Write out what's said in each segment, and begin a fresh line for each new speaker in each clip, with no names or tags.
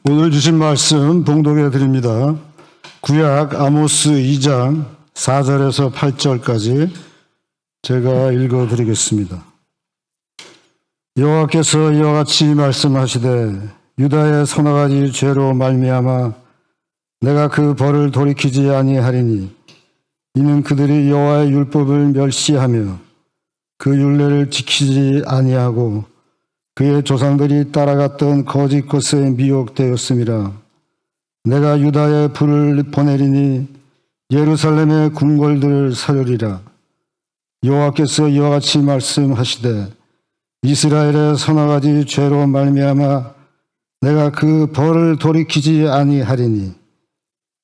오늘 주신 말씀 봉독해 드립니다. 구약 아모스 2장 4절에서 8절까지 제가 읽어 드리겠습니다. 여호와께서 이와 같이 말씀하시되 유다의 서너 가지 죄로 말미암아 내가 그 벌을 돌이키지 아니하리니 이는 그들이 여호와의 율법을 멸시하며 그 율례를 지키지 아니하고 그의 조상들이 따라갔던 거짓 것에 미혹되었음이라. 내가 유다에 불을 보내리니 예루살렘의 궁궐들을 사르리라. 여호와께서 이와 같이 말씀하시되 이스라엘의 서너 가지 죄로 말미암아 내가 그 벌을 돌이키지 아니하리니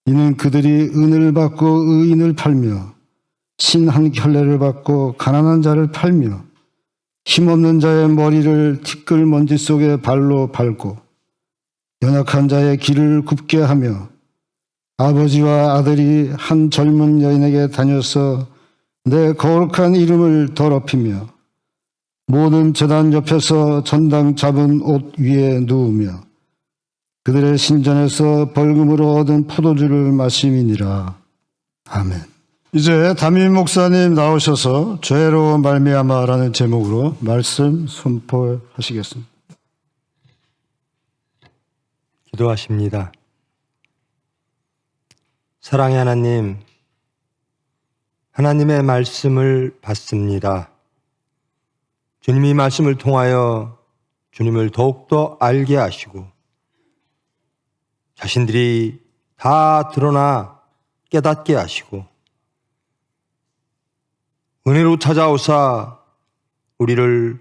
이는 그들이 은을 받고 의인을 팔며 신 한 켤레를 받고 가난한 자를 팔며 힘없는 자의 머리를 티끌 먼지 속에 발로 밟고 연약한 자의 길을 굽게 하며 아버지와 아들이 한 젊은 여인에게 다녀서 내 거룩한 이름을 더럽히며 모든 제단 옆에서 전당 잡은 옷 위에 누우며 그들의 신전에서 벌금으로 얻은 포도주를 마심이니라. 아멘. 이제 담임 목사님 나오셔서 죄로 말미암아라는 제목으로 말씀 선포하시겠습니다.
기도하십니다. 사랑의 하나님, 하나님의 말씀을 받습니다. 주님이 말씀을 통하여 주님을 더욱더 알게 하시고 자신들이 다 드러나 깨닫게 하시고 은혜로 찾아오사 우리를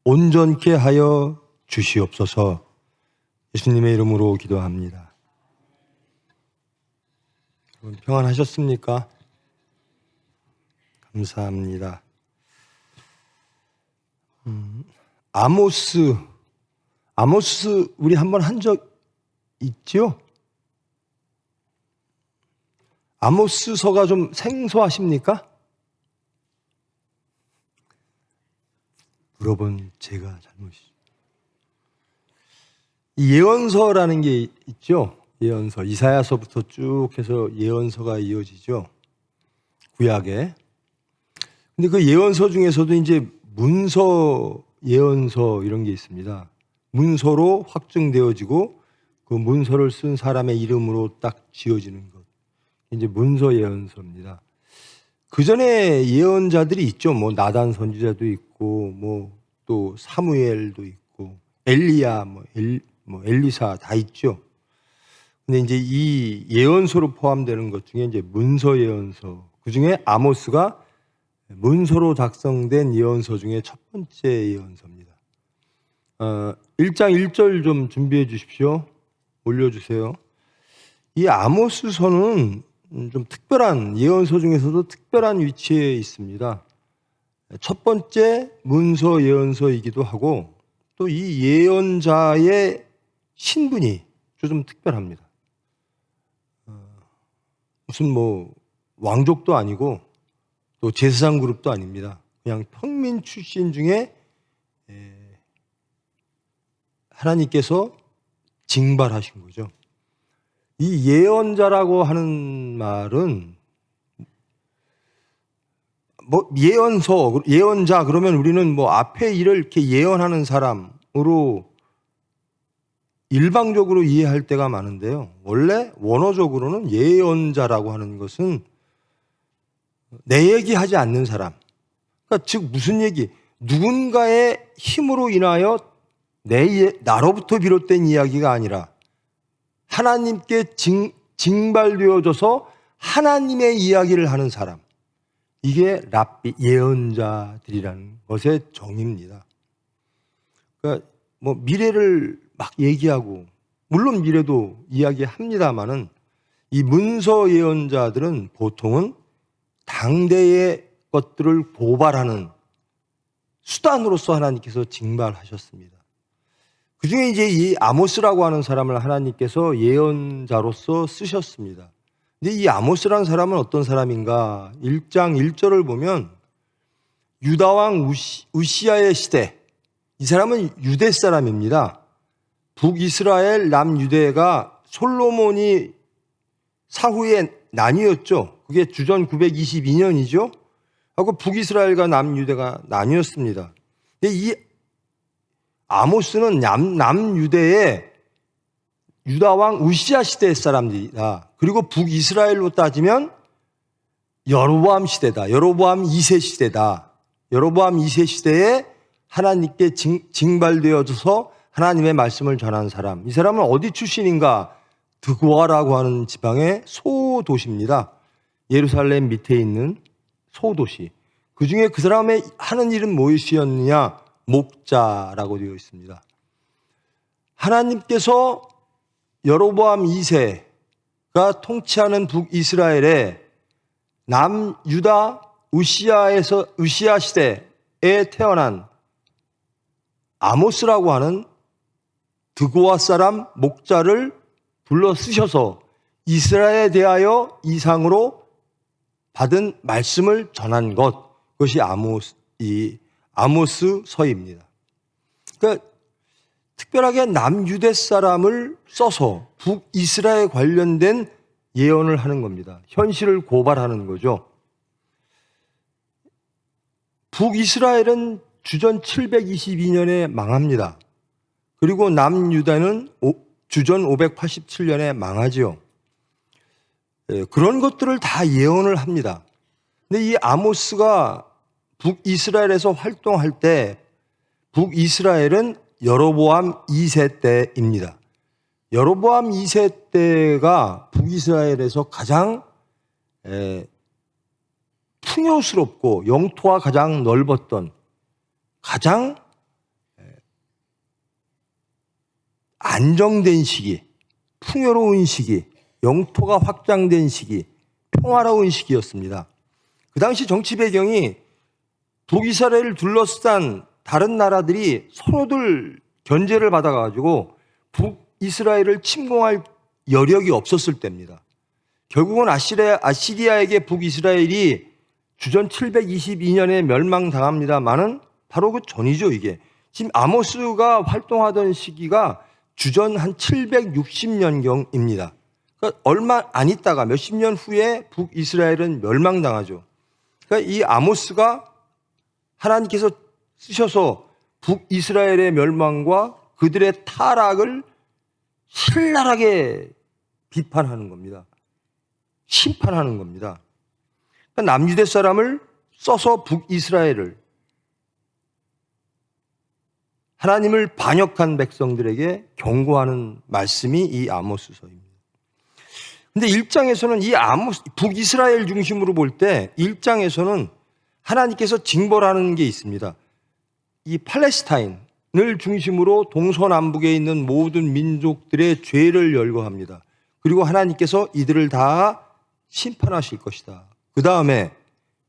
온전케 하여 주시옵소서. 예수님의 이름으로 기도합니다. 여러분 평안하셨습니까? 감사합니다. 아모스 우리 한번 한 적 있죠? 아모스서가 좀 생소하십니까? 물어본 제가 잘못이죠. 이 예언서라는 게 있죠. 예언서, 이사야서부터 쭉 해서 예언서가 이어지죠. 구약에. 근데 그 예언서 중에서도 이제 문서 예언서 이런 게 있습니다. 문서로 확증되어지고 그 문서를 쓴 사람의 이름으로 딱 지어지는 것. 이제 문서 예언서입니다. 그 전에 예언자들이 있죠. 뭐 나단 선지자도 있고, 뭐 또 사무엘도 있고, 엘리야, 엘리사 다 있죠. 근데 이제 이 예언서로 포함되는 것 중에 이제 문서 예언서, 그 중에 아모스가 문서로 작성된 예언서 중에 첫 번째 예언서입니다. 1장 1절 좀 준비해 주십시오. 올려주세요. 이 아모스서는 좀 특별한 예언서 중에서도 특별한 위치에 있습니다. 첫 번째 문서 예언서이기도 하고 또 이 예언자의 신분이 좀 특별합니다. 무슨 뭐 왕족도 아니고 또 제사장 그룹도 아닙니다. 그냥 평민 출신 중에 하나님께서 징발하신 거죠. 이 예언자라고 하는 말은 뭐 예언자 그러면 우리는 뭐 앞에 일을 이렇게 예언하는 사람으로 일방적으로 이해할 때가 많은데요. 원래 원어적으로는 예언자라고 하는 것은 내 얘기하지 않는 사람. 그러니까 즉 무슨 얘기? 누군가의 힘으로 인하여 나로부터 비롯된 이야기가 아니라 하나님께 징발되어져서 하나님의 이야기를 하는 사람. 이게 랍비, 예언자들이라는 것의 정의입니다. 그러니까 뭐 미래를 막 얘기하고, 물론 미래도 이야기합니다만은 이 문서 예언자들은 보통은 당대의 것들을 고발하는 수단으로서 하나님께서 징발하셨습니다. 그 중에 이제 이 아모스라고 하는 사람을 하나님께서 예언자로서 쓰셨습니다. 근데 이 아모스라는 사람은 어떤 사람인가? 1장 1절을 보면 유다왕 우시아의 시대, 이 사람은 유대 사람입니다. 북이스라엘, 남유대가 솔로몬이 사후에 나뉘었죠. 그게 주전 922년이죠. 하고 북이스라엘과 남유대가 나뉘었습니다. 근데 이 아모스는 남유대의 유다왕 우시야 시대 사람들이다. 그리고 북이스라엘로 따지면 여로보암 시대다. 여로보암 2세 시대다. 여로보암 2세 시대에 하나님께 징발되어져서 하나님의 말씀을 전한 사람. 이 사람은 어디 출신인가? 드고아라고 하는 지방의 소도시입니다. 예루살렘 밑에 있는 소도시. 그 중에 그 사람의 하는 일은 무엇이었느냐? 목자라고 되어 있습니다. 하나님께서 여로보암 2세가 통치하는 북이스라엘에 남유다 우시야 시대에 태어난 아모스라고 하는 드고아 사람 목자를 불러 쓰셔서 이스라엘에 대하여 이상으로 받은 말씀을 전한 것, 그것이 아모스서입니다. 그러니까 특별하게 남유대 사람을 써서 북이스라엘 관련된 예언을 하는 겁니다. 현실을 고발하는 거죠. 북이스라엘은 주전 722년에 망합니다. 그리고 남유다는 주전 587년에 망하지요. 그런 것들을 다 예언을 합니다. 근데 이 아모스가 북이스라엘에서 활동할 때 북이스라엘은 여로보암 2세 때입니다. 여로보암 2세 때가 북이스라엘에서 가장 풍요스럽고 영토가 가장 넓었던 가장 안정된 시기, 풍요로운 시기, 영토가 확장된 시기, 평화로운 시기였습니다. 그 당시 정치 배경이 북이스라엘을 둘러싼 다른 나라들이 서로들 견제를 받아가지고 북이스라엘을 침공할 여력이 없었을 때입니다. 결국은 아시리아에게 북이스라엘이 주전 722년에 멸망당합니다만은 바로 그 전이죠, 이게. 지금 아모스가 활동하던 시기가 주전 한 760년경입니다. 그러니까 얼마 안 있다가 몇십 년 후에 북이스라엘은 멸망당하죠. 그러니까 이 아모스가 하나님께서 쓰셔서 북이스라엘의 멸망과 그들의 타락을 신랄하게 비판하는 겁니다. 심판하는 겁니다. 그러니까 남유대 사람을 써서 북이스라엘을 하나님을 반역한 백성들에게 경고하는 말씀이 이 아모스서입니다. 근데 1장에서는 이 북이스라엘 중심으로 볼 때 1장에서는 하나님께서 징벌하는 게 있습니다. 이 팔레스타인을 중심으로 동서남북에 있는 모든 민족들의 죄를 열거합니다. 그리고 하나님께서 이들을 다 심판하실 것이다. 그 다음에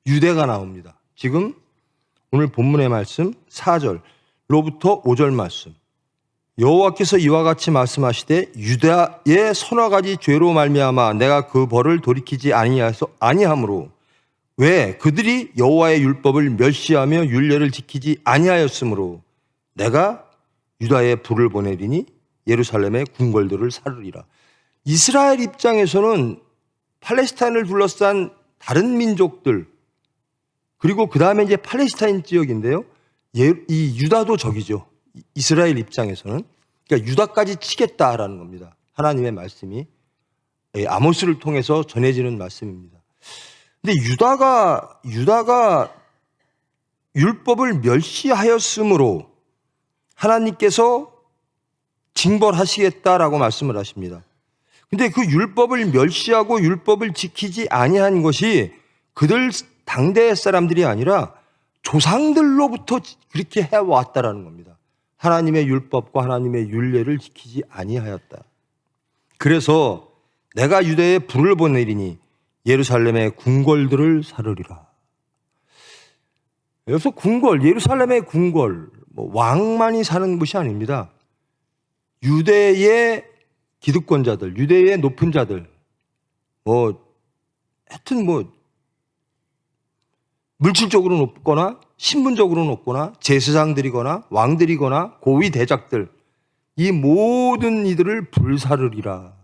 유대가 나옵니다. 지금 오늘 본문의 말씀 4절로부터 5절 말씀. 여호와께서 이와 같이 말씀하시되 유다의 서너 가지 죄로 말미암아 내가 그 벌을 돌이키지 아니하므로 왜 그들이 여호와의 율법을 멸시하며 율례를 지키지 아니하였으므로 내가 유다에 불을 보내리니 예루살렘의 궁궐들을 사르리라. 이스라엘 입장에서는 팔레스타인을 둘러싼 다른 민족들 그리고 그 다음에 이제 팔레스타인 지역인데요. 이 유다도 적이죠. 이스라엘 입장에서는. 그러니까 유다까지 치겠다라는 겁니다. 하나님의 말씀이 아모스를 통해서 전해지는 말씀입니다. 근데 유다가 율법을 멸시하였으므로 하나님께서 징벌하시겠다라고 말씀을 하십니다. 근데 그 율법을 멸시하고 율법을 지키지 아니한 것이 그들 당대 사람들이 아니라 조상들로부터 그렇게 해왔다라는 겁니다. 하나님의 율법과 하나님의 율례를 지키지 아니하였다. 그래서 내가 유대에 불을 보내리니 예루살렘의 궁궐들을 사르리라. 여기서 궁궐, 예루살렘의 궁궐, 왕만이 사는 곳이 아닙니다. 유대의 기득권자들, 유대의 높은 자들, 하여튼 물질적으로 높거나 신분적으로 높거나 제사장들이거나 왕들이거나 고위 대작들, 이 모든 이들을 불사르리라.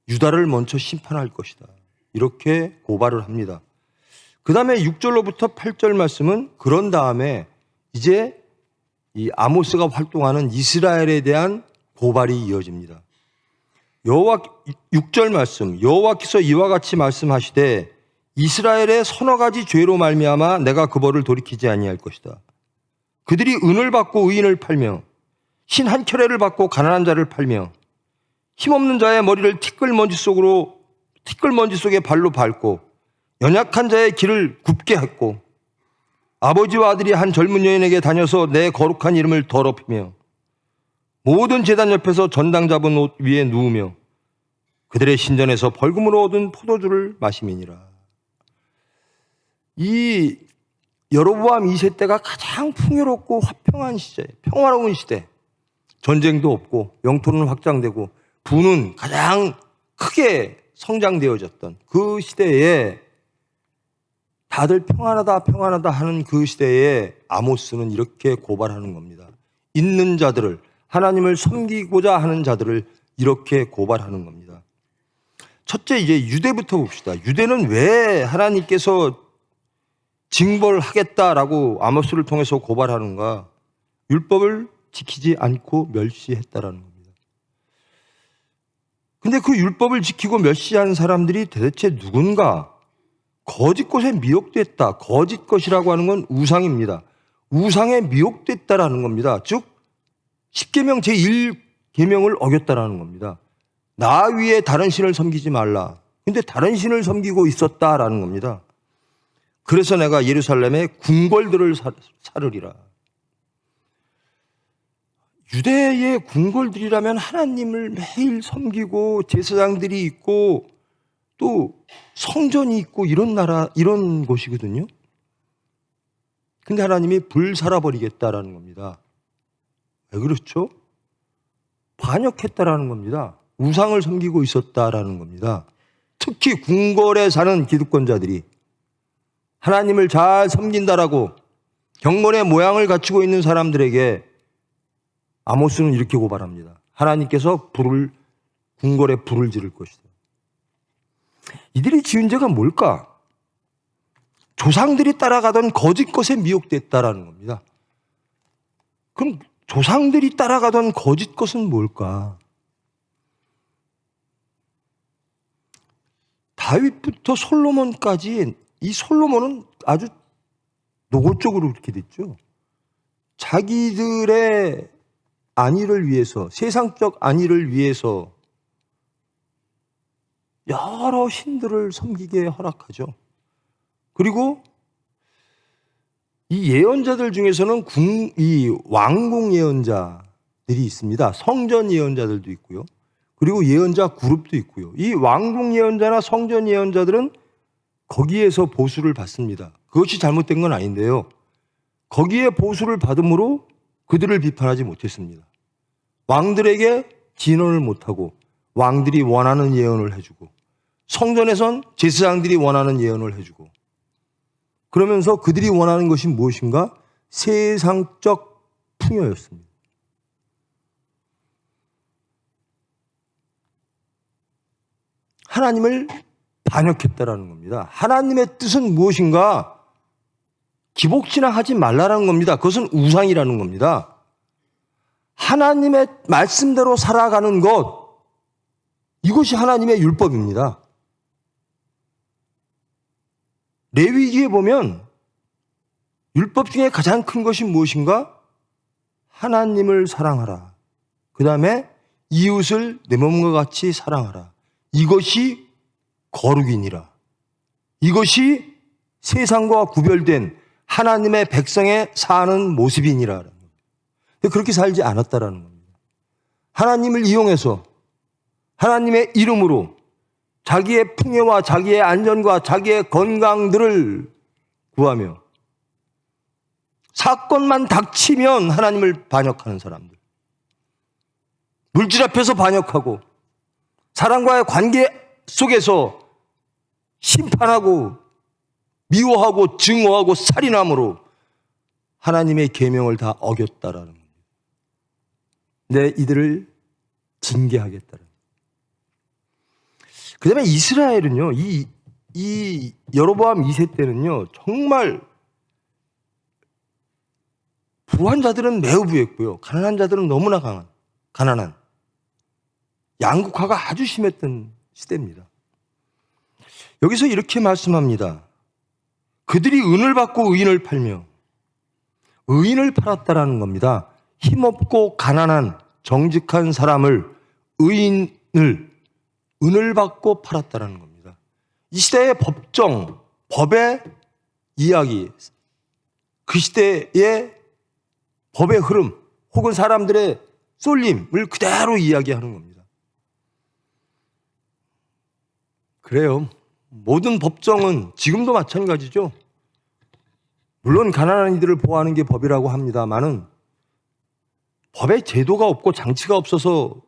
유다를 먼저 심판할 것이다. 이렇게 고발을 합니다. 그 다음에 6절로부터 8절 말씀은 그런 다음에 이제 이 아모스가 활동하는 이스라엘에 대한 고발이 이어집니다. 6절 말씀, 여호와께서 이와 같이 말씀하시되 이스라엘의 서너 가지 죄로 말미암아 내가 그 벌을 돌이키지 아니할 것이다. 그들이 은을 받고 의인을 팔며 신 한 켤레를 받고 가난한 자를 팔며 힘없는 자의 머리를 티끌먼지 속에 발로 밟고 연약한 자의 길을 굽게 했고 아버지와 아들이 한 젊은 여인에게 다녀서 내 거룩한 이름을 더럽히며 모든 제단 옆에서 전당 잡은 옷 위에 누우며 그들의 신전에서 벌금으로 얻은 포도주를 마심이니라. 이 여로보암 2세 때가 가장 풍요롭고 화평한 시대, 평화로운 시대. 전쟁도 없고 영토는 확장되고 부는 가장 크게 성장되어졌던 그 시대에 다들 평안하다 하는 그 시대에 아모스는 이렇게 고발하는 겁니다. 있는 자들을, 하나님을 섬기고자 하는 자들을 이렇게 고발하는 겁니다. 첫째, 이제 유대부터 봅시다. 유대는 왜 하나님께서 징벌하겠다라고 아모스를 통해서 고발하는가? 율법을 지키지 않고 멸시했다라는 겁니다. 근데 그 율법을 지키고 멸시하는 사람들이 도대체 누군가? 거짓 것에 미혹됐다. 거짓 것이라고 하는 건 우상입니다. 우상에 미혹됐다라는 겁니다. 즉 10계명 제1계명을 어겼다라는 겁니다. 나 위에 다른 신을 섬기지 말라. 근데 다른 신을 섬기고 있었다라는 겁니다. 그래서 내가 예루살렘에 궁궐들을 사르리라. 유대의 궁궐들이라면 하나님을 매일 섬기고 제사장들이 있고 또 성전이 있고 이런 나라, 이런 곳이거든요. 근데 하나님이 불살아버리겠다라는 겁니다. 왜 그렇죠? 반역했다라는 겁니다. 우상을 섬기고 있었다라는 겁니다. 특히 궁궐에 사는 기득권자들이 하나님을 잘 섬긴다라고 경건의 모양을 갖추고 있는 사람들에게 아모스는 이렇게 고발합니다. 하나님께서 궁궐에 불을 지를 것이다. 이들이 지은 죄가 뭘까? 조상들이 따라가던 거짓 것에 미혹됐다라는 겁니다. 그럼 조상들이 따라가던 거짓 것은 뭘까? 다윗부터 솔로몬까지 이 솔로몬은 아주 노골적으로 그렇게 됐죠. 자기들의 안위를 위해서, 세상적 안위를 위해서 여러 신들을 섬기게 허락하죠. 그리고 이 예언자들 중에서는 이 왕궁 예언자들이 있습니다. 성전 예언자들도 있고요. 그리고 예언자 그룹도 있고요. 이 왕궁 예언자나 성전 예언자들은 거기에서 보수를 받습니다. 그것이 잘못된 건 아닌데요. 거기에 보수를 받음으로 그들을 비판하지 못했습니다. 왕들에게 진언을 못하고 왕들이 원하는 예언을 해주고 성전에선 제사장들이 원하는 예언을 해주고 그러면서 그들이 원하는 것이 무엇인가? 세상적 풍요였습니다. 하나님을 반역했다라는 겁니다. 하나님의 뜻은 무엇인가? 기복신앙하지 말라는 겁니다. 그것은 우상이라는 겁니다. 하나님의 말씀대로 살아가는 것, 이것이 하나님의 율법입니다. 레위기에 보면 율법 중에 가장 큰 것이 무엇인가? 하나님을 사랑하라. 그 다음에 이웃을 내 몸과 같이 사랑하라. 이것이 거룩이니라. 이것이 세상과 구별된 하나님의 백성의 사는 모습이니라. 그렇게 살지 않았다라는 겁니다. 하나님을 이용해서 하나님의 이름으로 자기의 풍요와 자기의 안전과 자기의 건강들을 구하며 사건만 닥치면 하나님을 반역하는 사람들. 물질 앞에서 반역하고 사람과의 관계 속에서 심판하고 미워하고 증오하고 살인함으로 하나님의 계명을 다 어겼다라는 겁니다. 내 이들을 징계하겠다는. 그 다음에 이스라엘은요, 이 여로보암 2세 때는요, 정말 부한 자들은 매우 부했고요, 가난한 자들은 너무나 가난한 양극화가 아주 심했던 시대입니다. 여기서 이렇게 말씀합니다. 그들이 은을 받고 의인을 팔며, 의인을 팔았다라는 겁니다. 힘없고 가난한 정직한 사람을, 의인을 은을 받고 팔았다라는 겁니다. 이 시대의 법정, 법의 이야기, 그 시대의 법의 흐름 혹은 사람들의 쏠림을 그대로 이야기하는 겁니다. 그래요. 모든 법정은 지금도 마찬가지죠. 물론 가난한 이들을 보호하는 게 법이라고 합니다만은 법에 제도가 없고 장치가 없어서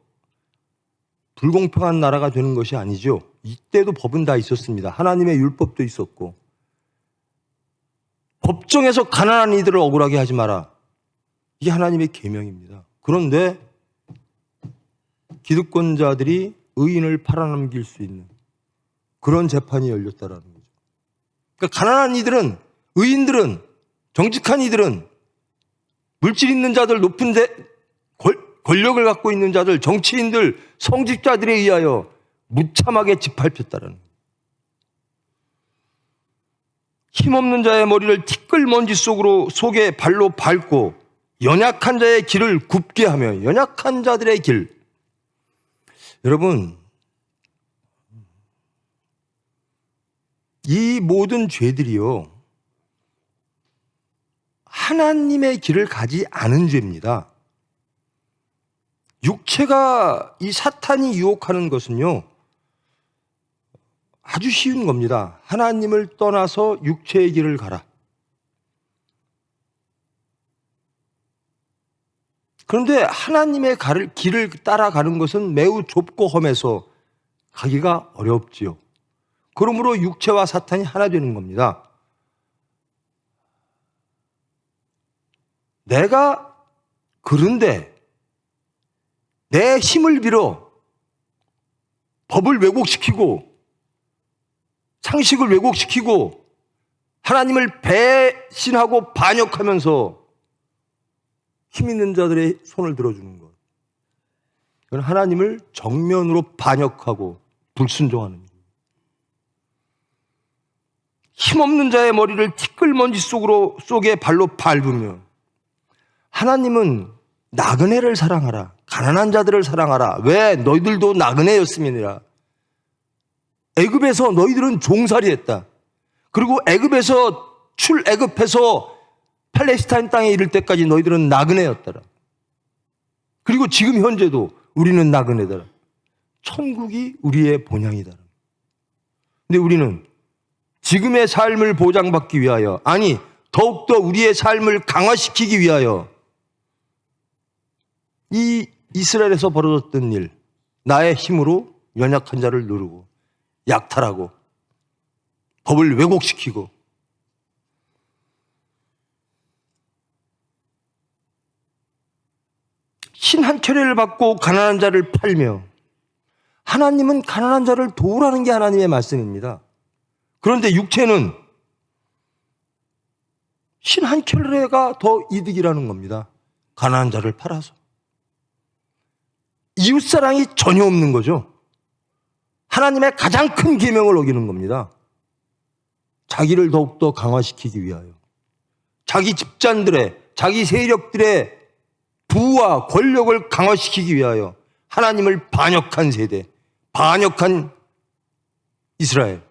불공평한 나라가 되는 것이 아니죠. 이때도 법은 다 있었습니다. 하나님의 율법도 있었고. 법정에서 가난한 이들을 억울하게 하지 마라. 이게 하나님의 계명입니다. 그런데 기득권자들이 의인을 팔아넘길 수 있는 그런 재판이 열렸다라는 거죠. 그러니까 가난한 이들은, 의인들은, 정직한 이들은, 물질 있는 자들, 높은 권력을 갖고 있는 자들, 정치인들, 성직자들에 의하여 무참하게 짓밟혔다라는 거예요. 힘없는 자의 머리를 티끌먼지 속에 발로 밟고 연약한 자의 길을 굽게 하며, 연약한 자들의 길. 여러분, 이 모든 죄들이요, 하나님의 길을 가지 않은 죄입니다. 육체가, 이 사탄이 유혹하는 것은요, 아주 쉬운 겁니다. 하나님을 떠나서 육체의 길을 가라. 그런데 하나님의 길을 따라가는 것은 매우 좁고 험해서 가기가 어렵지요. 그러므로 육체와 사탄이 하나 되는 겁니다. 내가 그런데 내 힘을 빌어 법을 왜곡시키고 상식을 왜곡시키고 하나님을 배신하고 반역하면서 힘 있는 자들의 손을 들어주는 것. 그건 하나님을 정면으로 반역하고 불순종하는 일. 힘없는 자의 머리를 티끌먼지 속에 발로 밟으며, 하나님은 나그네를 사랑하라, 가난한 자들을 사랑하라. 왜? 너희들도 나그네였음이니라. 애굽에서 너희들은 종살이했다. 그리고 출애굽해서 팔레스타인 땅에 이를 때까지 너희들은 나그네였더라. 그리고 지금 현재도 우리는 나그네더라. 천국이 우리의 본향이다. 근데 우리는 지금의 삶을 보장받기 위하여, 아니 더욱더 우리의 삶을 강화시키기 위하여 이 이스라엘에서 벌어졌던 일, 나의 힘으로 연약한 자를 누르고 약탈하고 법을 왜곡시키고, 신 한 차례를 받고 가난한 자를 팔며, 하나님은 가난한 자를 도우라는 게 하나님의 말씀입니다. 그런데 육체는 신 한 켤레가 더 이득이라는 겁니다. 가난한 자를 팔아서. 이웃사랑이 전혀 없는 거죠. 하나님의 가장 큰 계명을 어기는 겁니다. 자기를 더욱더 강화시키기 위하여, 자기 집단들의, 자기 세력들의 부와 권력을 강화시키기 위하여 하나님을 반역한 세대, 반역한 이스라엘.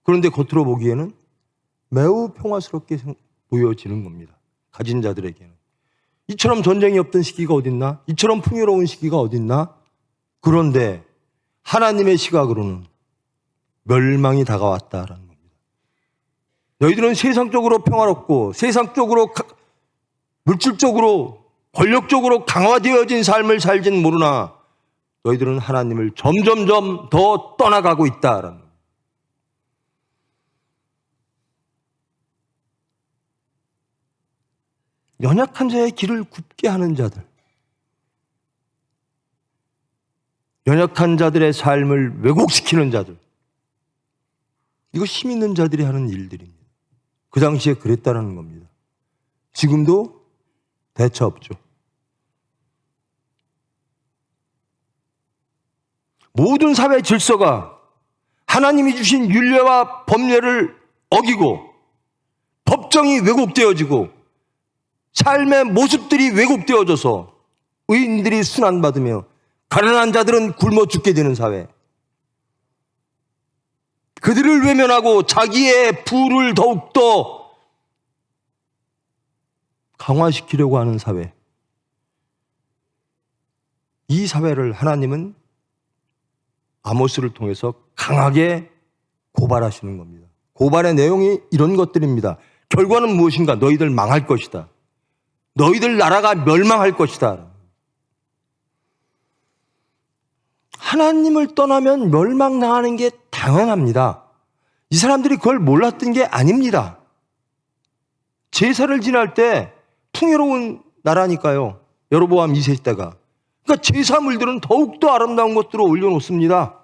그런데 겉으로 보기에는 매우 평화스럽게 보여지는 겁니다. 가진 자들에게는. 이처럼 전쟁이 없던 시기가 어딨나? 이처럼 풍요로운 시기가 어딨나? 그런데 하나님의 시각으로는 멸망이 다가왔다라는 겁니다. 너희들은 세상적으로 평화롭고 세상적으로 물질적으로 권력적으로 강화되어진 삶을 살진 모르나 너희들은 하나님을 점점점 더 떠나가고 있다라는 겁니다. 연약한 자의 길을 굽게 하는 자들, 연약한 자들의 삶을 왜곡시키는 자들. 이거 힘 있는 자들이 하는 일들입니다. 그 당시에 그랬다는 겁니다. 지금도 대처 없죠. 모든 사회 질서가 하나님이 주신 율례와 법례를 어기고 법정이 왜곡되어지고 삶의 모습들이 왜곡되어져서 의인들이 순환받으며 가난한 자들은 굶어 죽게 되는 사회. 그들을 외면하고 자기의 부를 더욱더 강화시키려고 하는 사회. 이 사회를 하나님은 아모스를 통해서 강하게 고발하시는 겁니다. 고발의 내용이 이런 것들입니다. 결과는 무엇인가? 너희들 망할 것이다. 너희들 나라가 멸망할 것이다. 하나님을 떠나면 멸망당하는 게 당연합니다. 이 사람들이 그걸 몰랐던 게 아닙니다. 제사를 지날 때 풍요로운 나라니까요. 여로보암 2세 때가. 그러니까 제사물들은 더욱더 아름다운 것들을 올려놓습니다.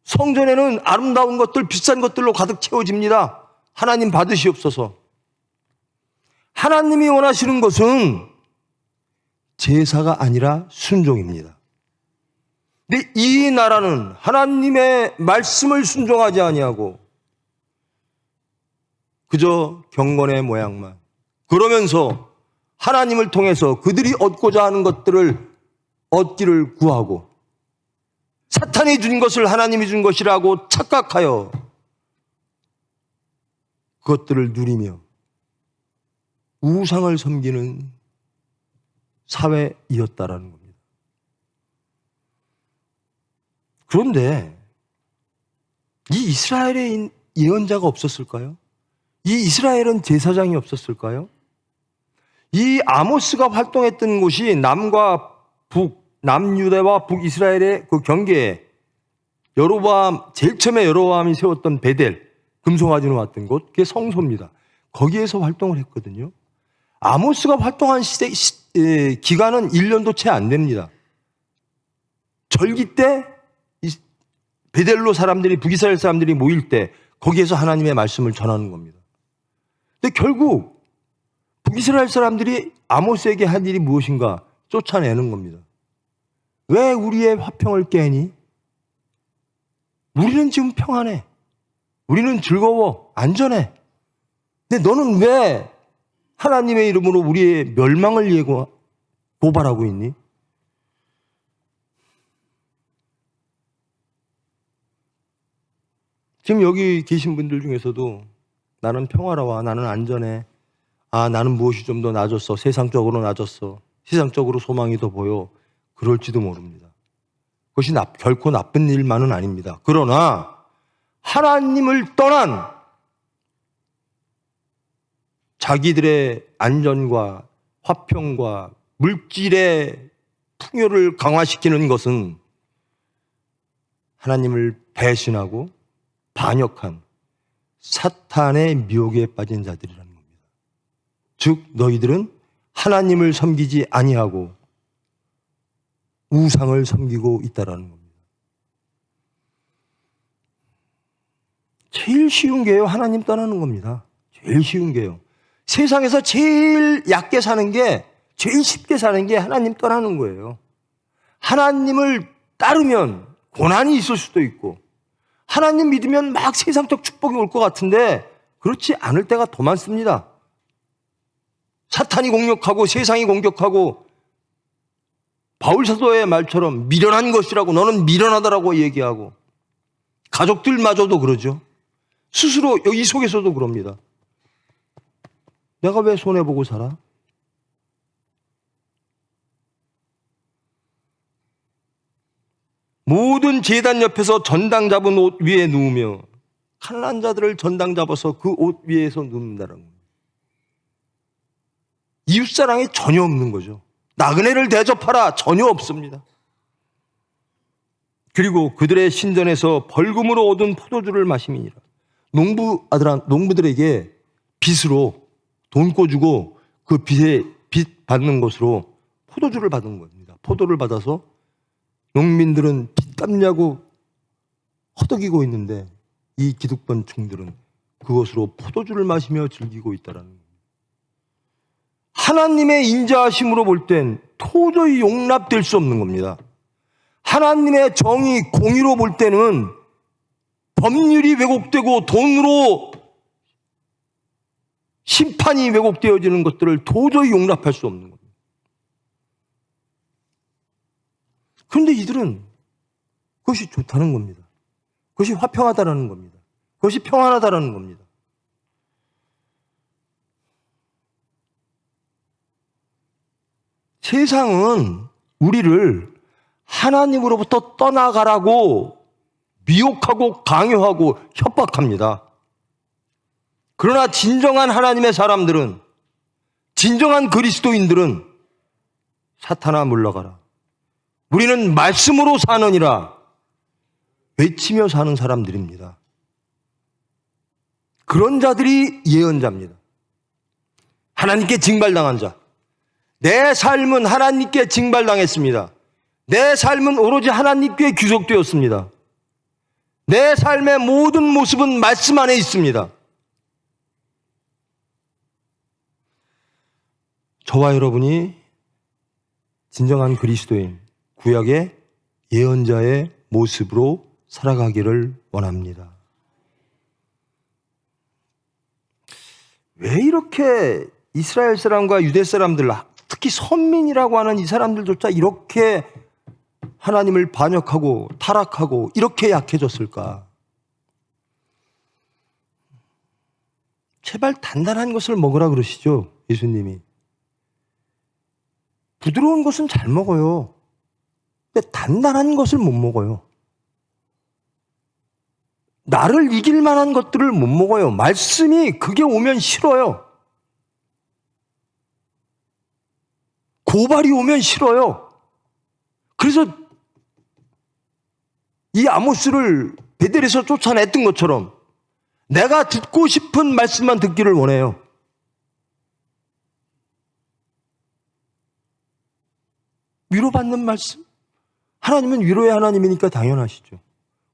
성전에는 아름다운 것들, 비싼 것들로 가득 채워집니다. 하나님 받으시옵소서. 하나님이 원하시는 것은 제사가 아니라 순종입니다. 근데 이 나라는 하나님의 말씀을 순종하지 아니하고 그저 경건의 모양만 그러면서 하나님을 통해서 그들이 얻고자 하는 것들을 얻기를 구하고 사탄이 준 것을 하나님이 준 것이라고 착각하여 그것들을 누리며 우상을 섬기는 사회이었다라는 겁니다. 그런데 이 이스라엘에 예언자가 없었을까요? 이 이스라엘은 제사장이 없었을까요? 이 아모스가 활동했던 곳이 남과 북, 남유다와 북이스라엘의 그 경계에 여로보암, 제일 처음에 여로보암이 세웠던 베델, 금송아지로 왔던 곳, 그게 성소입니다. 거기에서 활동을 했거든요. 아모스가 활동한 기간은 1년도 채 안 됩니다. 절기 때 베델로 사람들이, 북이스라엘 사람들이 모일 때 거기에서 하나님의 말씀을 전하는 겁니다. 근데 결국 북이스라엘 사람들이 아모스에게 한 일이 무엇인가 쫓아내는 겁니다. 왜 우리의 화평을 깨니? 우리는 지금 평안해. 우리는 즐거워. 안전해. 근데 너는 왜 하나님의 이름으로 우리의 멸망을 고발하고 있니? 지금 여기 계신 분들 중에서도 나는 평화로워. 나는 안전해. 아, 나는 무엇이 좀 더 나아졌어. 세상적으로 나아졌어. 세상적으로 소망이 더 보여. 그럴지도 모릅니다. 그것이 결코 나쁜 일만은 아닙니다. 그러나 하나님을 떠난 자기들의 안전과 화평과 물질의 풍요를 강화시키는 것은 하나님을 배신하고 반역한 사탄의 미혹에 빠진 자들이라는 겁니다. 즉 너희들은 하나님을 섬기지 아니하고 우상을 섬기고 있다라는 겁니다. 제일 쉬운 게요, 하나님 떠나는 겁니다. 제일 쉬운 게요. 세상에서 제일 얕게 사는 게, 제일 쉽게 사는 게 하나님 떠나는 거예요. 하나님을 따르면 고난이 있을 수도 있고 하나님 믿으면 막 세상적 축복이 올 것 같은데 그렇지 않을 때가 더 많습니다. 사탄이 공격하고 세상이 공격하고 바울 사도의 말처럼 미련한 것이라고, 너는 미련하다라고 얘기하고, 가족들마저도 그러죠. 스스로 이 속에서도 그럽니다. 내가 왜 손해보고 살아? 모든 제단 옆에서 전당 잡은 옷 위에 누우며 가난한 자들을 전당 잡아서 그 옷 위에서 눕는다는 겁니다. 이웃사랑이 전혀 없는 거죠. 나그네를 대접하라, 전혀 없습니다. 그리고 그들의 신전에서 벌금으로 얻은 포도주를 마심이니라. 농부들에게 빚으로 돈 꿔주고 그 빚에 빚 받는 것으로 포도주를 받은 겁니다. 포도를 받아서 농민들은 피땀 냐고 허덕이고 있는데 이 기득권층들은 그것으로 포도주를 마시며 즐기고 있다라는 겁니다. 하나님의 인자하심으로 볼 땐 도저히 용납될 수 없는 겁니다. 하나님의 정의, 공의로 볼 때는 법률이 왜곡되고 돈으로 심판이 왜곡되어지는 것들을 도저히 용납할 수 없는 겁니다. 그런데 이들은 그것이 좋다는 겁니다. 그것이 화평하다는 겁니다. 그것이 평안하다는 겁니다. 세상은 우리를 하나님으로부터 떠나가라고 미혹하고 강요하고 협박합니다. 그러나 진정한 하나님의 사람들은, 진정한 그리스도인들은 사탄아 물러가라, 우리는 말씀으로 사느니라 외치며 사는 사람들입니다. 그런 자들이 예언자입니다. 하나님께 징발당한 자. 내 삶은 하나님께 징발당했습니다. 내 삶은 오로지 하나님께 귀속되었습니다. 내 삶의 모든 모습은 말씀 안에 있습니다. 저와 여러분이 진정한 그리스도인, 구약의 예언자의 모습으로 살아가기를 원합니다. 왜 이렇게 이스라엘 사람과 유대 사람들, 특히 선민이라고 하는 이 사람들조차 이렇게 하나님을 반역하고 타락하고 이렇게 약해졌을까? 제발 단단한 것을 먹으라 그러시죠, 예수님이. 부드러운 것은 잘 먹어요. 근데 단단한 것을 못 먹어요. 나를 이길 만한 것들을 못 먹어요. 말씀이 그게 오면 싫어요. 고발이 오면 싫어요. 그래서 이 아모스를 베델에서 쫓아냈던 것처럼 내가 듣고 싶은 말씀만 듣기를 원해요. 위로받는 말씀? 하나님은 위로의 하나님이니까 당연하시죠.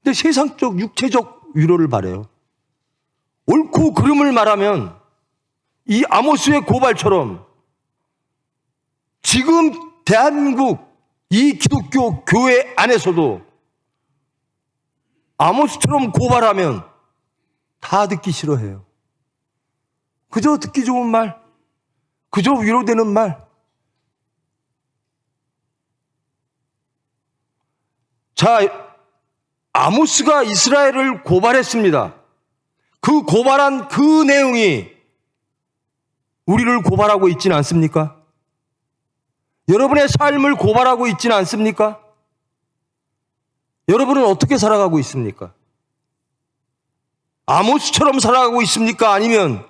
근데 세상적, 육체적 위로를 바라요. 옳고 그름을 말하면 이 아모스의 고발처럼 지금 대한민국 이 기독교 교회 안에서도 아모스처럼 고발하면 다 듣기 싫어해요. 그저 듣기 좋은 말, 그저 위로되는 말. 자, 아모스가 이스라엘을 고발했습니다. 그 고발한 그 내용이 우리를 고발하고 있지는 않습니까? 여러분의 삶을 고발하고 있지는 않습니까? 여러분은 어떻게 살아가고 있습니까? 아모스처럼 살아가고 있습니까? 아니면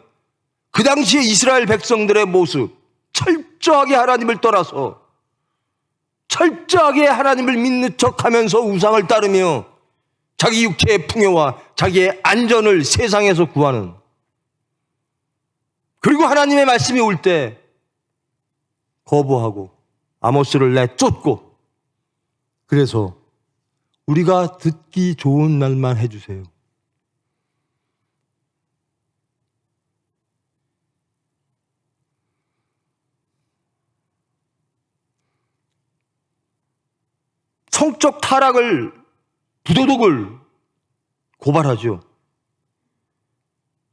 그 당시에 이스라엘 백성들의 모습, 철저하게 하나님을 떠나서 철저하게 하나님을 믿는 척하면서 우상을 따르며 자기 육체의 풍요와 자기의 안전을 세상에서 구하는, 그리고 하나님의 말씀이 올 때 거부하고 아모스를 내쫓고, 그래서 우리가 듣기 좋은 말만 해주세요. 성적 타락을, 부도덕을 고발하죠.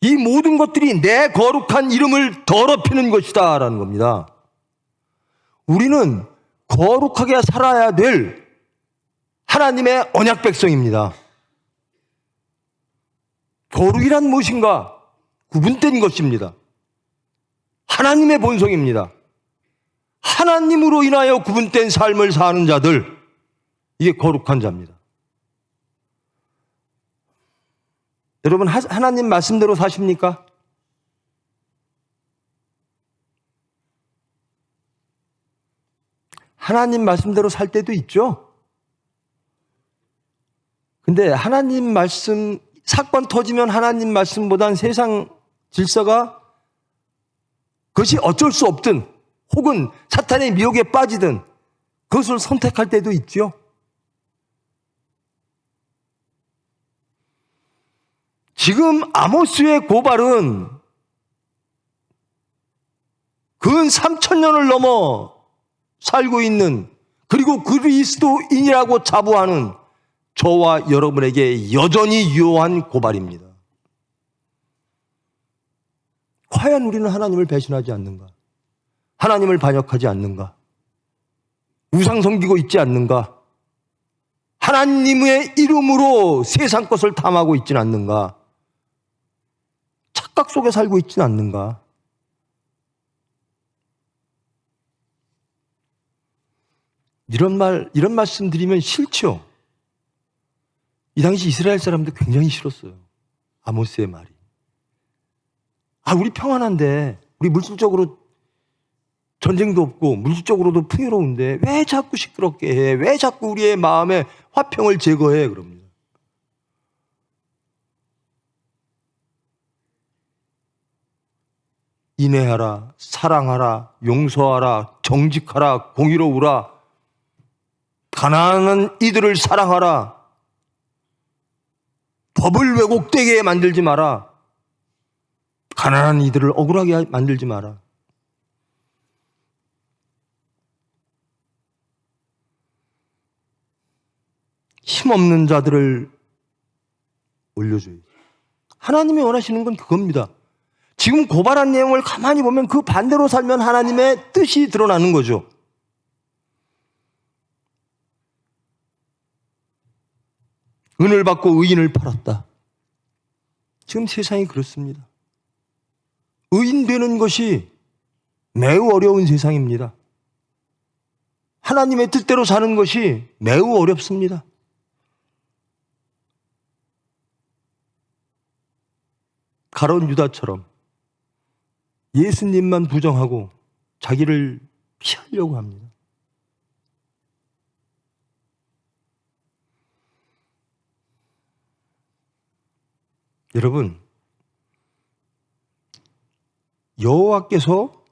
이 모든 것들이 내 거룩한 이름을 더럽히는 것이다 라는 겁니다. 우리는 거룩하게 살아야 될 하나님의 언약 백성입니다. 거룩이란 무엇인가? 구분된 것입니다. 하나님의 본성입니다. 하나님으로 인하여 구분된 삶을 사는 자들, 이게 거룩한 자입니다. 여러분, 하나님 말씀대로 사십니까? 하나님 말씀대로 살 때도 있죠. 근데 하나님 말씀, 사건 터지면 하나님 말씀보단 세상 질서가, 그것이 어쩔 수 없든 혹은 사탄의 미혹에 빠지든 그것을 선택할 때도 있죠. 지금 아모스의 고발은 근 3,000년을 넘어 살고 있는, 그리고 그리스도인이라고 자부하는 저와 여러분에게 여전히 유효한 고발입니다. 과연 우리는 하나님을 배신하지 않는가? 하나님을 반역하지 않는가? 우상 섬기고 있지 않는가? 하나님의 이름으로 세상 것을 탐하고 있지는 않는가? 착각 속에 살고 있지는 않는가? 이런 말씀 드리면 싫죠? 이 당시 이스라엘 사람도 굉장히 싫었어요. 아모스의 말이. 우리 평안한데, 우리 물질적으로 전쟁도 없고 물질적으로도 풍요로운데 왜 자꾸 시끄럽게 해? 왜 자꾸 우리의 마음에 화평을 제거해? 그럽니다. 인애하라, 사랑하라, 용서하라, 정직하라, 공의로우라, 가난한 이들을 사랑하라, 법을 왜곡되게 만들지 마라, 가난한 이들을 억울하게 만들지 마라. 힘없는 자들을 올려줘야지. 하나님이 원하시는 건 그겁니다. 지금 고발한 내용을 가만히 보면 그 반대로 살면 하나님의 뜻이 드러나는 거죠. 은을 받고 의인을 팔았다. 지금 세상이 그렇습니다. 의인 되는 것이 매우 어려운 세상입니다. 하나님의 뜻대로 사는 것이 매우 어렵습니다. 가룟 유다처럼 예수님만 부정하고 자기를 피하려고 합니다. 여러분, 여호와께서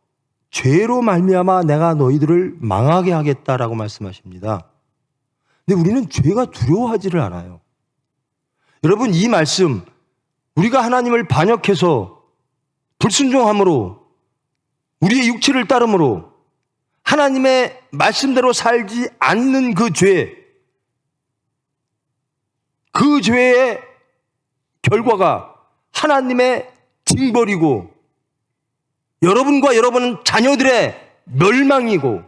죄로 말미암아 내가 너희들을 망하게 하겠다라고 말씀하십니다. 근데 우리는 죄가 두려워하지를 않아요. 여러분, 이 말씀, 우리가 하나님을 반역해서 불순종함으로 우리의 육체를 따름으로 하나님의 말씀대로 살지 않는 그 죄, 그 죄의 결과가 하나님의 징벌이고 여러분과 여러분 자녀들의 멸망이고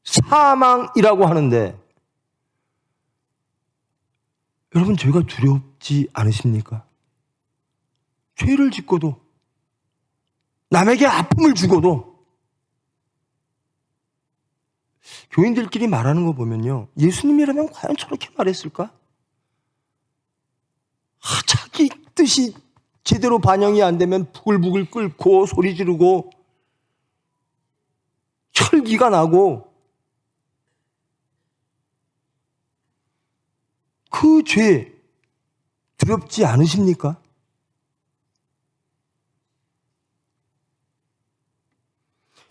사망이라고 하는데, 여러분 죄가 두렵지 않으십니까? 죄를 짓고도 남에게 아픔을 주고도, 교인들끼리 말하는 거 보면요, 예수님이라면 과연 저렇게 말했을까? 자기 뜻이 제대로 반영이 안 되면 부글부글 끓고 소리 지르고 혈기가 나고, 그 죄 두렵지 않으십니까?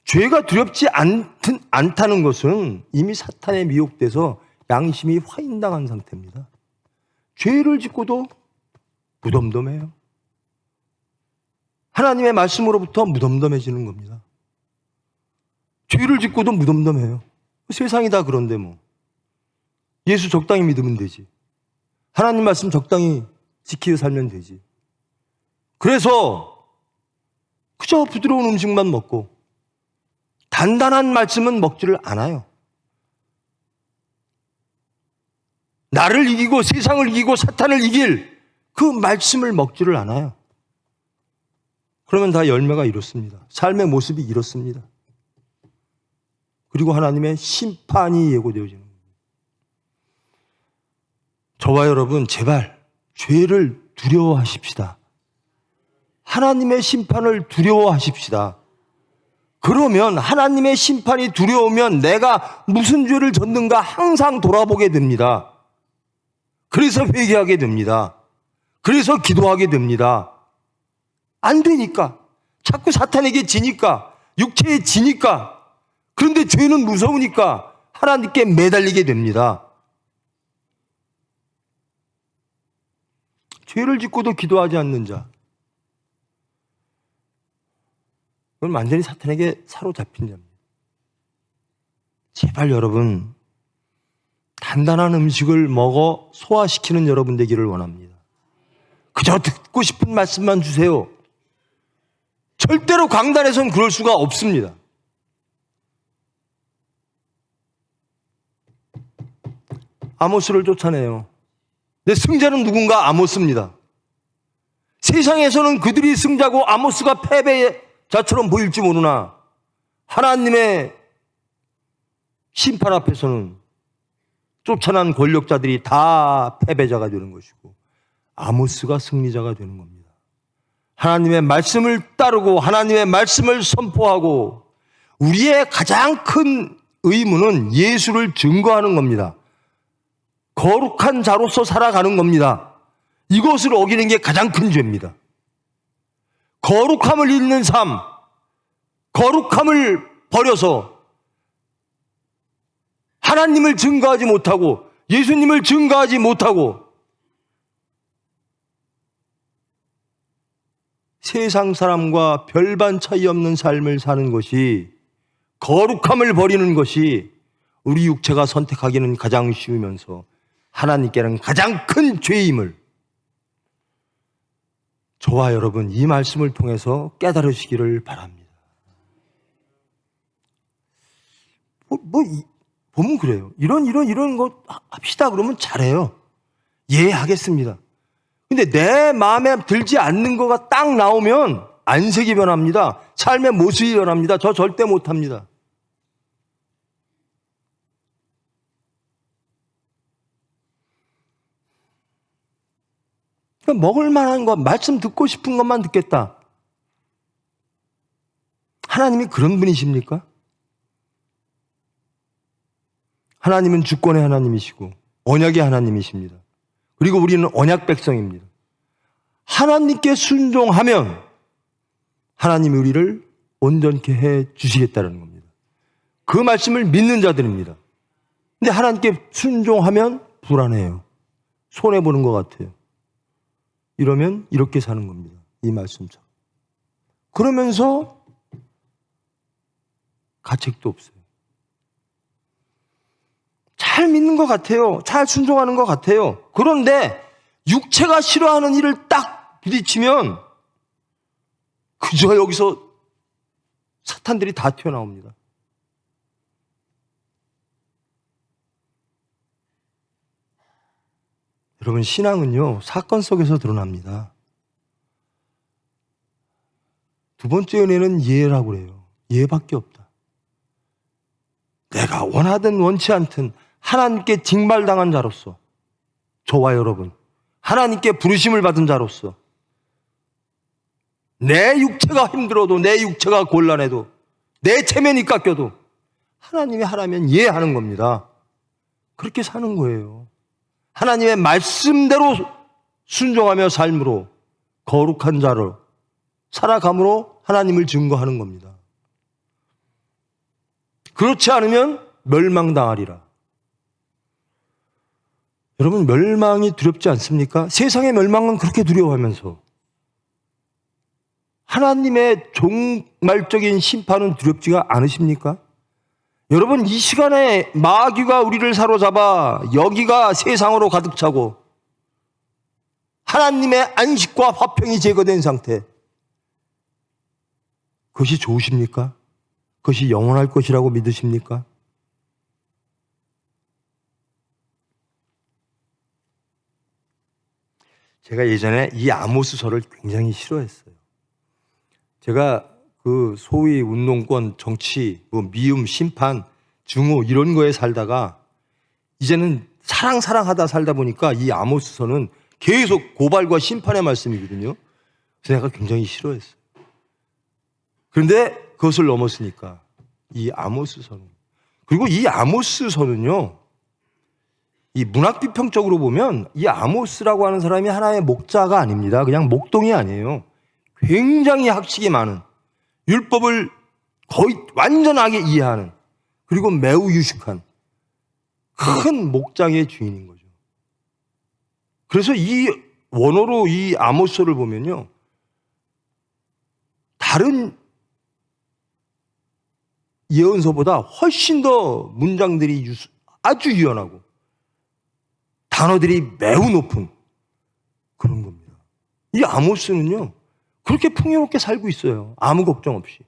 죄가 두렵지 않다는 것은 이미 사탄에 미혹돼서 양심이 화인당한 상태입니다. 죄를 짓고도 무덤덤해요. 하나님의 말씀으로부터 무덤덤해지는 겁니다. 죄를 짓고도 무덤덤해요. 세상이 다 그런데 뭐. 예수 적당히 믿으면 되지. 하나님 말씀 적당히 지키며 살면 되지. 그래서 그저 부드러운 음식만 먹고 단단한 말씀은 먹지를 않아요. 나를 이기고 세상을 이기고 사탄을 이길 그 말씀을 먹지를 않아요. 그러면 다 열매가 이렇습니다. 삶의 모습이 이렇습니다. 그리고 하나님의 심판이 예고되어지는 겁니다. 저와 여러분, 제발 죄를 두려워하십시다. 하나님의 심판을 두려워하십시다. 그러면 하나님의 심판이 두려우면 내가 무슨 죄를 졌는가 항상 돌아보게 됩니다. 그래서 회개하게 됩니다. 그래서 기도하게 됩니다. 안 되니까. 자꾸 사탄에게 지니까. 육체에 지니까. 그런데 죄는 무서우니까 하나님께 매달리게 됩니다. 죄를 짓고도 기도하지 않는 자. 그건 완전히 사탄에게 사로잡힌 자입니다. 제발 여러분, 단단한 음식을 먹어 소화시키는 여러분 되기를 원합니다. 그저 듣고 싶은 말씀만 주세요. 절대로 강단에선 그럴 수가 없습니다. 아모스를 쫓아내요. 내 승자는 누군가? 아모스입니다. 세상에서는 그들이 승자고 아모스가 패배자처럼 보일지 모르나 하나님의 심판 앞에서는 쫓아난 권력자들이 다 패배자가 되는 것이고 아모스가 승리자가 되는 겁니다. 하나님의 말씀을 따르고 하나님의 말씀을 선포하고 우리의 가장 큰 의무는 예수를 증거하는 겁니다. 거룩한 자로서 살아가는 겁니다. 이것을 어기는 게 가장 큰 죄입니다. 거룩함을 잃는 삶, 거룩함을 버려서 하나님을 증거하지 못하고 예수님을 증거하지 못하고 세상 사람과 별반 차이 없는 삶을 사는 것이, 거룩함을 버리는 것이 우리 육체가 선택하기는 가장 쉬우면서 하나님께는 가장 큰 죄임을 저와 여러분 이 말씀을 통해서 깨달으시기를 바랍니다. 보면 그래요. 이런 거 합시다 그러면 잘해요. 예, 하겠습니다. 근데 내 마음에 들지 않는 거가 딱 나오면 안색이 변합니다. 삶의 모습이 변합니다. 저 절대 못합니다. 그러니까 먹을 만한 것, 말씀 듣고 싶은 것만 듣겠다. 하나님이 그런 분이십니까? 하나님은 주권의 하나님이시고 언약의 하나님이십니다. 그리고 우리는 언약 백성입니다. 하나님께 순종하면 하나님이 우리를 온전케 해 주시겠다는 겁니다. 그 말씀을 믿는 자들입니다. 근데 하나님께 순종하면 불안해요. 손해보는 것 같아요. 이러면 이렇게 사는 겁니다. 이 말씀처럼. 그러면서 가책도 없어요. 잘 믿는 것 같아요. 잘 순종하는 것 같아요. 그런데 육체가 싫어하는 일을 딱 부딪히면 그저 여기서 사탄들이 다 튀어나옵니다. 여러분, 신앙은요, 사건 속에서 드러납니다. 두 번째 은혜는 이해라고 그래요. 이해밖에 없다. 내가 원하든 원치 않든 하나님께 징발당한 자로서, 저와 여러분, 하나님께 부르심을 받은 자로서 내 육체가 힘들어도, 내 육체가 곤란해도, 내 체면이 깎여도 하나님이 하라면 이해하는 겁니다. 그렇게 사는 거예요. 하나님의 말씀대로 순종하며 삶으로 거룩한 자로 살아감으로 하나님을 증거하는 겁니다. 그렇지 않으면 멸망당하리라. 여러분, 멸망이 두렵지 않습니까? 세상의 멸망은 그렇게 두려워하면서 하나님의 종말적인 심판은 두렵지가 않으십니까? 여러분, 이 시간에 마귀가 우리를 사로잡아 여기가 세상으로 가득 차고 하나님의 안식과 화평이 제거된 상태, 그것이 좋으십니까? 그것이 영원할 것이라고 믿으십니까? 제가 예전에 이 아모스서를 굉장히 싫어했어요. 제가 그 소위 운동권, 정치, 미움, 심판, 증오 이런 거에 살다가 이제는 사랑하다 살다 보니까 이 아모스서는 계속 고발과 심판의 말씀이거든요. 그래서 내가 굉장히 싫어했어요. 그런데 그것을 넘었으니까 이 아모스서는, 그리고 이 아모스서는요, 이 문학 비평적으로 보면 이 아모스라고 하는 사람이 하나의 목자가 아닙니다. 그냥 목동이 아니에요. 굉장히 학식이 많은, 율법을 거의 완전하게 이해하는, 그리고 매우 유식한 큰 목장의 주인인 거죠. 그래서 이 원어로 이 아모스를 보면요, 다른 예언서보다 훨씬 더 문장들이 아주 유연하고 단어들이 매우 높은 그런 겁니다. 이 아모스는요, 그렇게 풍요롭게 살고 있어요. 아무 걱정 없이.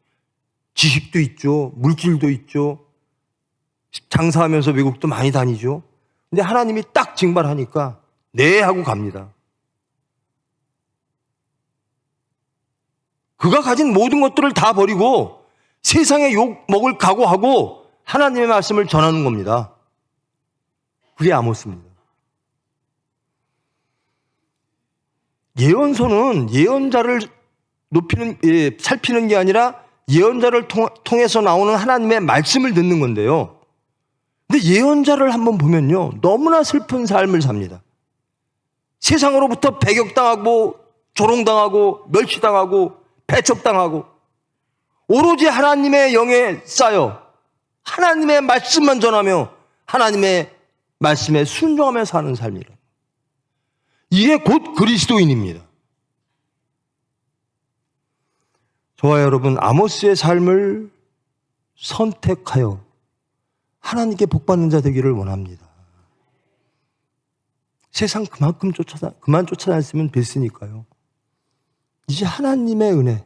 지식도 있죠. 물질도 있죠. 장사하면서 외국도 많이 다니죠. 근데 하나님이 딱 징발하니까 네 하고 갑니다. 그가 가진 모든 것들을 다 버리고 세상의 욕 먹을 각오하고 하나님의 말씀을 전하는 겁니다. 그게 아모스입니다. 예언서는 예언자를 살피는 게 아니라 예언자를 통해서 나오는 하나님의 말씀을 듣는 건데요. 근데 예언자를 한번 보면요, 너무나 슬픈 삶을 삽니다. 세상으로부터 배격당하고 조롱당하고 멸시당하고 배척당하고 오로지 하나님의 영에 쌓여 하나님의 말씀만 전하며 하나님의 말씀에 순종하며 사는 삶이라. 이게 곧 그리스도인입니다. 저와 여러분, 아모스의 삶을 선택하여 하나님께 복받는 자 되기를 원합니다. 세상 그만 쫓아다녔으면 됐으니까요. 이제 하나님의 은혜,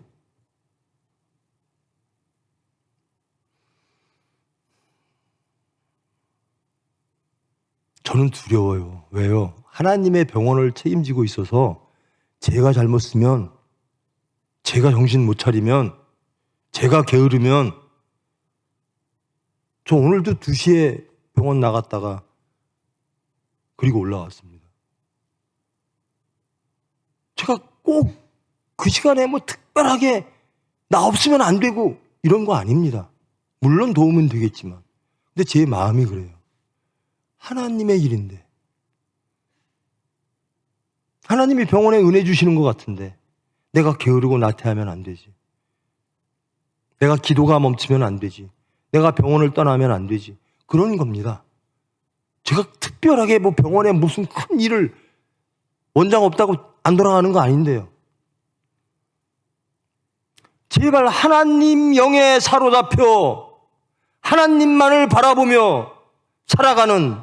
저는 두려워요. 왜요? 하나님의 병원을 책임지고 있어서 제가 잘못 쓰면, 제가 정신 못 차리면, 제가 게으르면, 저 오늘도 2시에 병원 나갔다가 그리고 올라왔습니다. 제가 꼭 그 시간에 뭐 특별하게 나 없으면 안 되고 이런 거 아닙니다. 물론 도움은 되겠지만. 근데 제 마음이 그래요. 하나님의 일인데, 하나님이 병원에 은혜 주시는 것 같은데 내가 게으르고 나태하면 안 되지. 내가 기도가 멈추면 안 되지. 내가 병원을 떠나면 안 되지. 그런 겁니다. 제가 특별하게 뭐 병원에 무슨 큰 일을, 원장 없다고 안 돌아가는 거 아닌데요. 제발 하나님 영에 사로잡혀 하나님만을 바라보며 살아가는,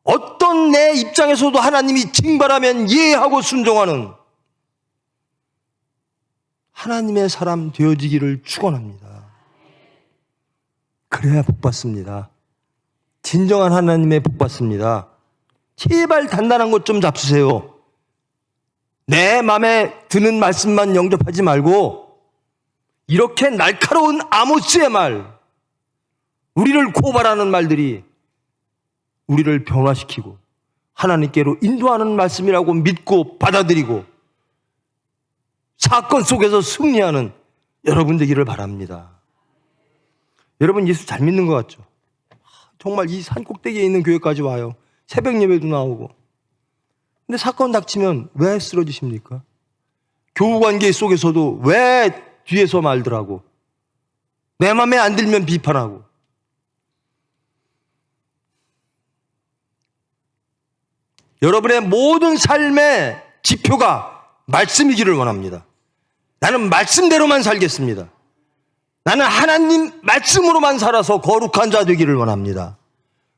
어떤 내 입장에서도 하나님이 징발하면 예하고 순종하는 하나님의 사람 되어지기를 축원합니다. 그래야 복받습니다. 진정한 하나님의 복받습니다. 제발 단단한 것 좀 잡수세요. 내 마음에 드는 말씀만 영접하지 말고 이렇게 날카로운 아모스의 말, 우리를 고발하는 말들이 우리를 변화시키고 하나님께로 인도하는 말씀이라고 믿고 받아들이고 사건 속에서 승리하는 여러분 되기를 바랍니다. 여러분, 예수 잘 믿는 것 같죠? 정말 이 산 꼭대기에 있는 교회까지 와요. 새벽 예배도 나오고. 근데 사건 닥치면 왜 쓰러지십니까? 교우관계 속에서도 왜 뒤에서 말들 하고, 내 맘에 안 들면 비판하고. 여러분의 모든 삶의 지표가 말씀이기를 원합니다. 나는 말씀대로만 살겠습니다. 나는 하나님 말씀으로만 살아서 거룩한 자 되기를 원합니다.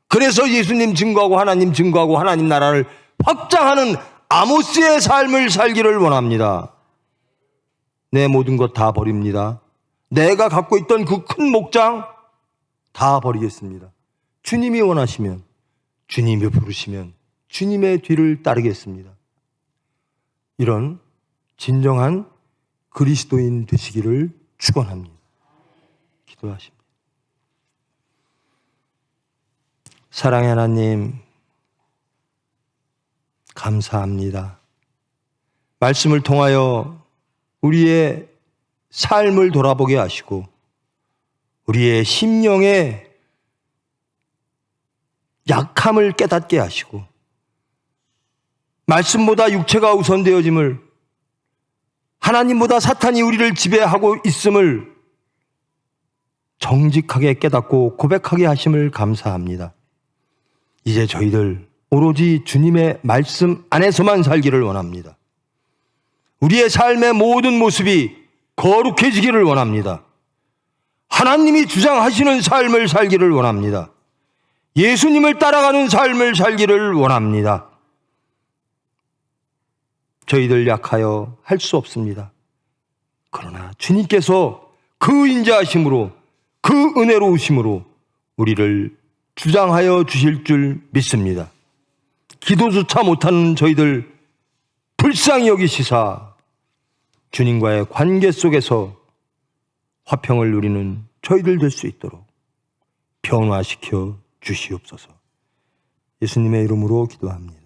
그래서 예수님 증거하고 하나님 증거하고 하나님 나라를 확장하는 아모스의 삶을 살기를 원합니다. 내 모든 것 다 버립니다. 내가 갖고 있던 그 큰 목장 다 버리겠습니다. 주님이 원하시면, 주님이 부르시면 주님의 뒤를 따르겠습니다. 이런 진정한 그리스도인 되시기를 축원합니다. 기도하십니다. 사랑의 하나님, 감사합니다. 말씀을 통하여 우리의 삶을 돌아보게 하시고 우리의 심령의 약함을 깨닫게 하시고 말씀보다 육체가 우선되어짐을, 하나님보다 사탄이 우리를 지배하고 있음을 정직하게 깨닫고 고백하게 하심을 감사합니다. 이제 저희들 오로지 주님의 말씀 안에서만 살기를 원합니다. 우리의 삶의 모든 모습이 거룩해지기를 원합니다. 하나님이 주장하시는 삶을 살기를 원합니다. 예수님을 따라가는 삶을 살기를 원합니다. 저희들 약하여 할 수 없습니다. 그러나 주님께서 그 인자하심으로, 그 은혜로우심으로 우리를 주장하여 주실 줄 믿습니다. 기도조차 못하는 저희들 불쌍히 여기시사 주님과의 관계 속에서 화평을 누리는 저희들 될 수 있도록 변화시켜 주시옵소서. 예수님의 이름으로 기도합니다.